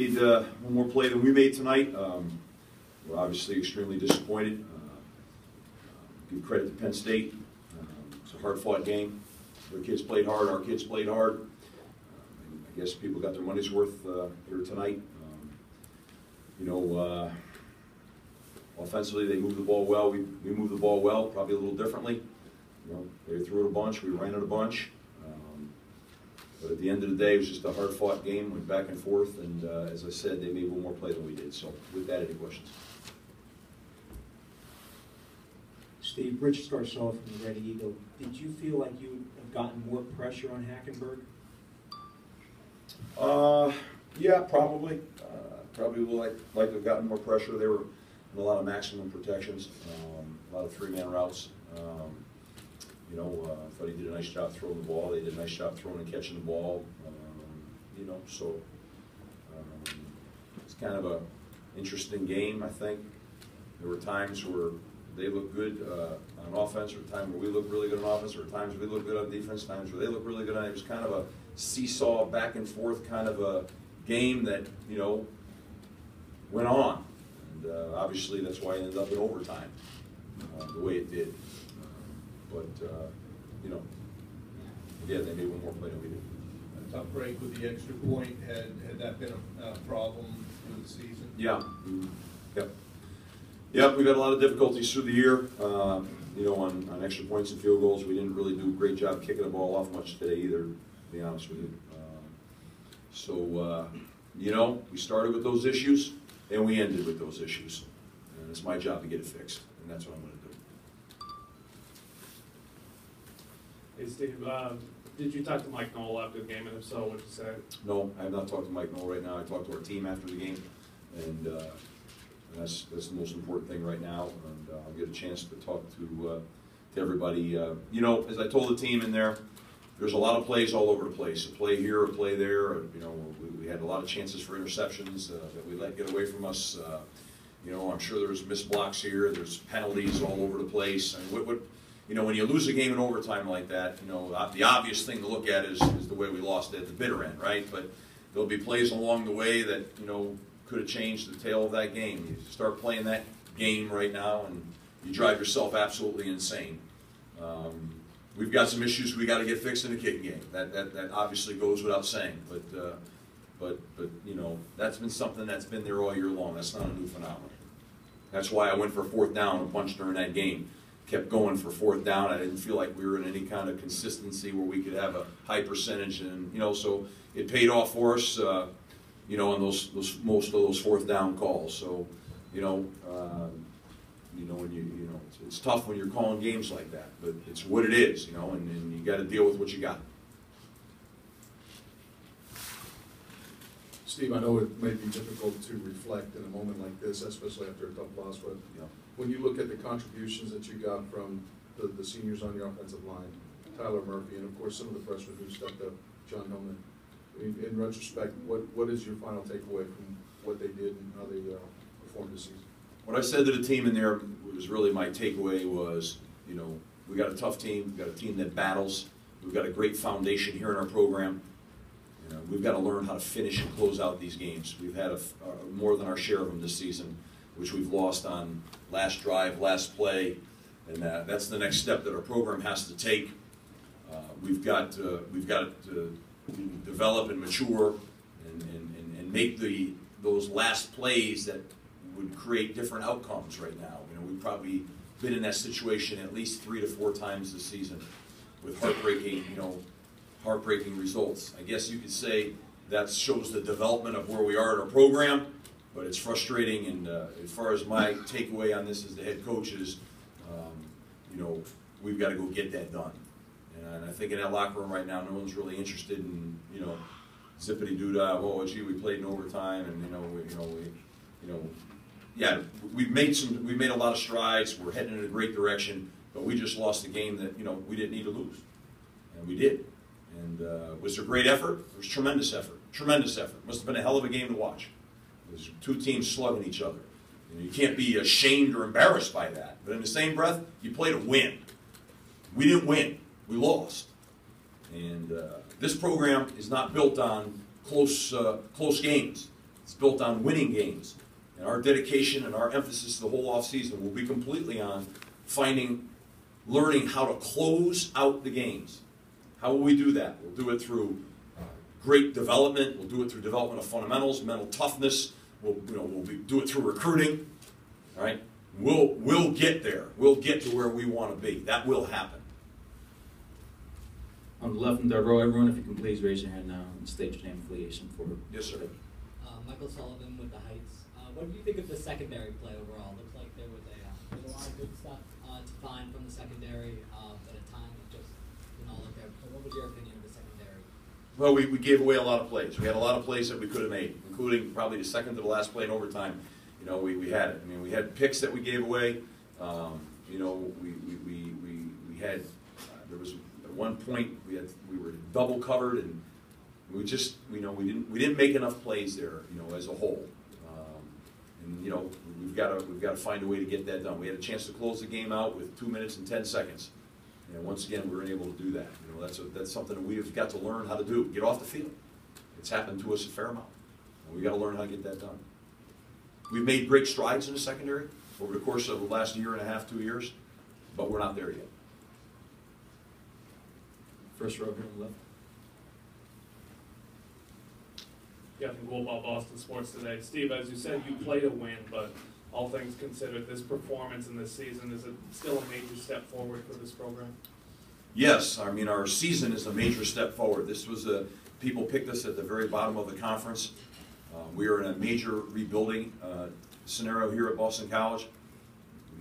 Made one more play than we made tonight. We're obviously extremely disappointed. Give credit to Penn State. It's a hard-fought game. Their kids played hard. Our kids played hard. I guess people got their money's worth here tonight. Offensively, they moved the ball well. We moved the ball well, probably a little differently. They threw it a bunch. We ran it a bunch. But at the end of the day, it was just a hard-fought game. Went back and forth, and as I said, they made one more play than we did. So, with that, any questions? Steve, Rich Scarcella from the Red Eagle. Did you feel like you have gotten more pressure on Hackenberg? Yeah, probably. Probably like to have gotten more pressure. They were in a lot of maximum protections, a lot of three-man routes. I thought he did a nice job throwing the ball. They did a nice job throwing and catching the ball. It's kind of an interesting game, I think. There were times where they looked good on offense, or times where we looked really good on offense, or times we looked good on defense, times where they looked really good on it. It was kind of a seesaw, back and forth kind of a game that, went on. And obviously that's why it ended up in overtime, the way it did. Again, they made one more play than we did. A tough break with the extra point. Had that been a problem for the season? Yeah. Yep, we've had a lot of difficulties through the year. On extra points and field goals, we didn't really do a great job kicking the ball off much today either, to be honest with you. We started with those issues, and we ended with those issues. And it's my job to get it fixed, and that's what I'm going to do. Hey Steve, did you talk to Mike Knoll after the game, and if so, what did you say? No, I have not talked to Mike Knoll right now. I talked to our team after the game, and that's the most important thing right now. And I'll get a chance to talk to everybody. As I told the team in there, there's a lot of plays all over the place. A play here, a play there. We had a lot of chances for interceptions that we let get away from us. I'm sure there's missed blocks here. There's penalties all over the place. And when you lose a game in overtime like that, the obvious thing to look at is the way we lost at the bitter end, right? But there'll be plays along the way that, could have changed the tail of that game. You start playing that game right now, and you drive yourself absolutely insane. We've got some issues we got to get fixed in the kicking game. That obviously goes without saying. But that's been something that's been there all year long. That's not a new phenomenon. That's why I went for fourth down a bunch during that game. Kept going for fourth down. I didn't feel like we were in any kind of consistency where we could have a high percentage, and so it paid off for us. On those most of those fourth down calls. So, it's tough when you're calling games like that, but it's what it is, and you got to deal with what you got. Steve, I know it may be difficult to reflect in a moment like this, especially after a tough loss, but when you look at the contributions that you got from the seniors on your offensive line, Tyler Murphy, and of course some of the freshmen who stepped up, John Hillman, in retrospect, what is your final takeaway from what they did and how they performed this season? What I said to the team in there was really my takeaway was, we got a tough team, we've got a team that battles, we've got a great foundation here in our program. We've got to learn how to finish and close out these games. We've had more than our share of them this season, which we've lost on last drive, last play, and that's the next step that our program has to take. We've got to develop and mature and make those last plays that would create different outcomes right now. We've probably been in that situation at least 3 to 4 times this season with heartbreaking results. I guess you could say that shows the development of where we are in our program, but it's frustrating. And as far as my takeaway on this as the head coach is, we've got to go get that done. And I think in that locker room right now, no one's really interested in, zippity doo dah. Oh, gee, we played in overtime, and we've made a lot of strides. We're heading in a great direction, but we just lost a game that we didn't need to lose, and we did. And was there great effort? There was tremendous effort. Tremendous effort. Must have been a hell of a game to watch. There's 2 teams slugging each other. You can't be ashamed or embarrassed by that. But in the same breath, you play to win. We didn't win. We lost. And this program is not built on close games. It's built on winning games. And our dedication and our emphasis the whole offseason will be completely on learning how to close out the games. How will we do that? We'll do it through great development. We'll do it through development of fundamentals, mental toughness. We'll do it through recruiting. All right? We'll get there. We'll get to where we want to be. That will happen. On the left and third row, everyone, if you can please raise your hand now and state your name and affiliation for. Yes, sir. Michael Sullivan with the Heights. What do you think of the secondary play overall? Looks like there was a lot of good stuff to find from the secondary, but at times it just didn't all look there. So what was your opinion of the secondary? Well, we gave away a lot of plays. We had a lot of plays that we could have made, including probably the second to the last play in overtime. You know, we had it. I mean, we had picks that we gave away. You know, we had there was at one point we were double covered, and we just we didn't make enough plays there. You know, as a whole. And you know, we've got to find a way to get that done. We had a chance to close the game out with 2 minutes and 10 seconds. And once again, we weren't able to do that. You know, that's something that we've got to learn how to do. Get off the field. It's happened to us a fair amount, and we got to learn how to get that done. We've made great strides in the secondary over the course of the last year and a half, 2 years, but we're not there yet. First row here on the left. Kevin Goldball, Boston Sports Today. Steve, as you said, you play to win, but all things considered, this performance in this season, is it still a major step forward for this program? Yes, I mean, our season is a major step forward. This was people picked us at the very bottom of the conference. We are in a major rebuilding scenario here at Boston College.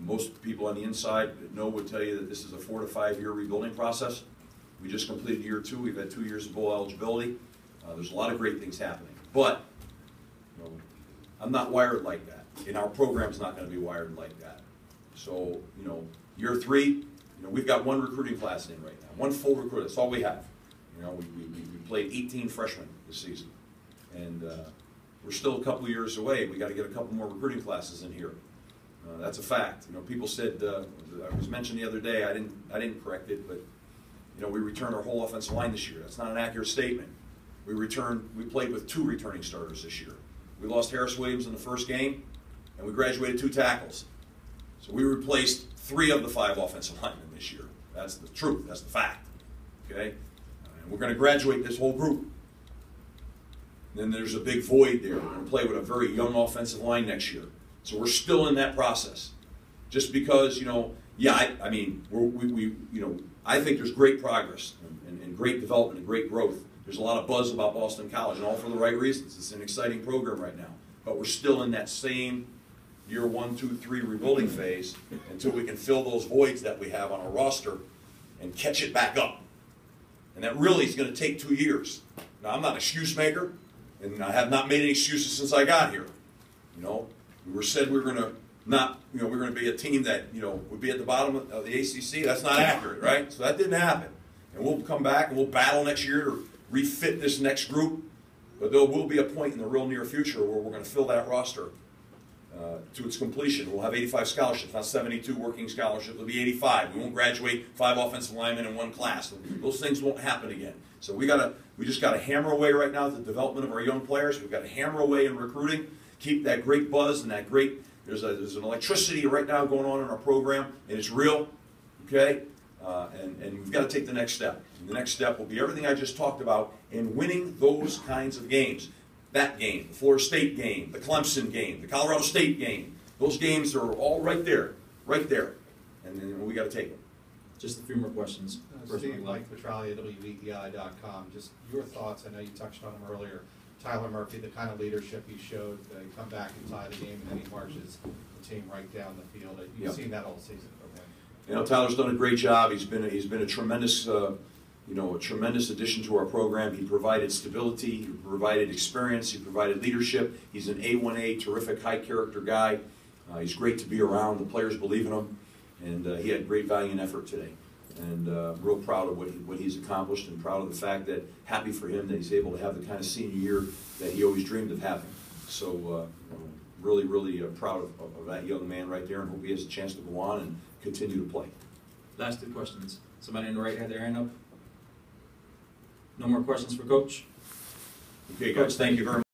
Most people on the inside that know would tell you that this is a 4 to 5 year rebuilding process. We just completed year 2. We've had 2 years of bowl eligibility. There's a lot of great things happening. But you know, I'm not wired like that, and our program's not going to be wired like that. So, you know, year 3, you know, we've got 1 recruiting class in right now, 1 full recruit. That's all we have. You know, we played 18 freshmen this season, and we're still a couple of years away. We got to get a couple more recruiting classes in here. That's a fact. You know, people said I was mentioned the other day. I didn't correct it, but you know, we returned our whole offensive line this year. That's not an accurate statement. We played with 2 returning starters this year. We lost Harris Williams in the first game, and we graduated 2 tackles. So we replaced 3 of the 5 offensive linemen this year. That's the truth. That's the fact. Okay? And we're going to graduate this whole group. And then there's a big void there. We're going to play with a very young offensive line next year. So we're still in that process. Just because, you know, yeah, I mean, you know, I think there's great progress and great development and great growth. There's a lot of buzz about Boston College, and all for the right reasons. It's an exciting program right now. But we're still in that same year 1, 2, 3 rebuilding phase until we can fill those voids that we have on our roster and catch it back up. And that really is going to take 2 years. Now, I'm not an excuse maker, and I have not made any excuses since I got here. You know, we said we were going to we're going to be a team that, you know, would be at the bottom of the ACC. That's not accurate, right? So that didn't happen. And we'll come back and we'll battle next year to refit this next group, but there will be a point in the real near future where we're going to fill that roster to its completion. We'll have 85 scholarships, not 72 working scholarships. It'll be 85. We won't graduate 5 offensive linemen in 1 class. Those things won't happen again. So we just got to hammer away right now at the development of our young players. We've got to hammer away in recruiting, keep that great buzz and that great. There's an electricity right now going on in our program, and it's real. Okay. And we've got to take the next step. And the next step will be everything I just talked about in winning those kinds of games. That game, the Florida State game, the Clemson game, the Colorado State game. Those games are all right there. And then we got to take them. Just a few more questions. Steve, Mike Petralia, WEEI.com. Just your thoughts. I know you touched on him earlier. Tyler Murphy, the kind of leadership he showed, come back and tie the game, and then he marches the team right down the field. You've seen that all season. Okay. You know, Tyler's done a great job. He's been a tremendous, a tremendous addition to our program. He provided stability, he provided experience, he provided leadership. He's an A1A, terrific, high-character guy. He's great to be around. The players believe in him, and he had great value and effort today. And real proud of what he's accomplished, and proud of the fact that, happy for him that he's able to have the kind of senior year that he always dreamed of having. So really, really proud of that young man right there, and hope he has a chance to go on and continue to play. Last 2 questions. Somebody in the right had their hand up. No more questions for Coach? Okay, guys, thank you very much.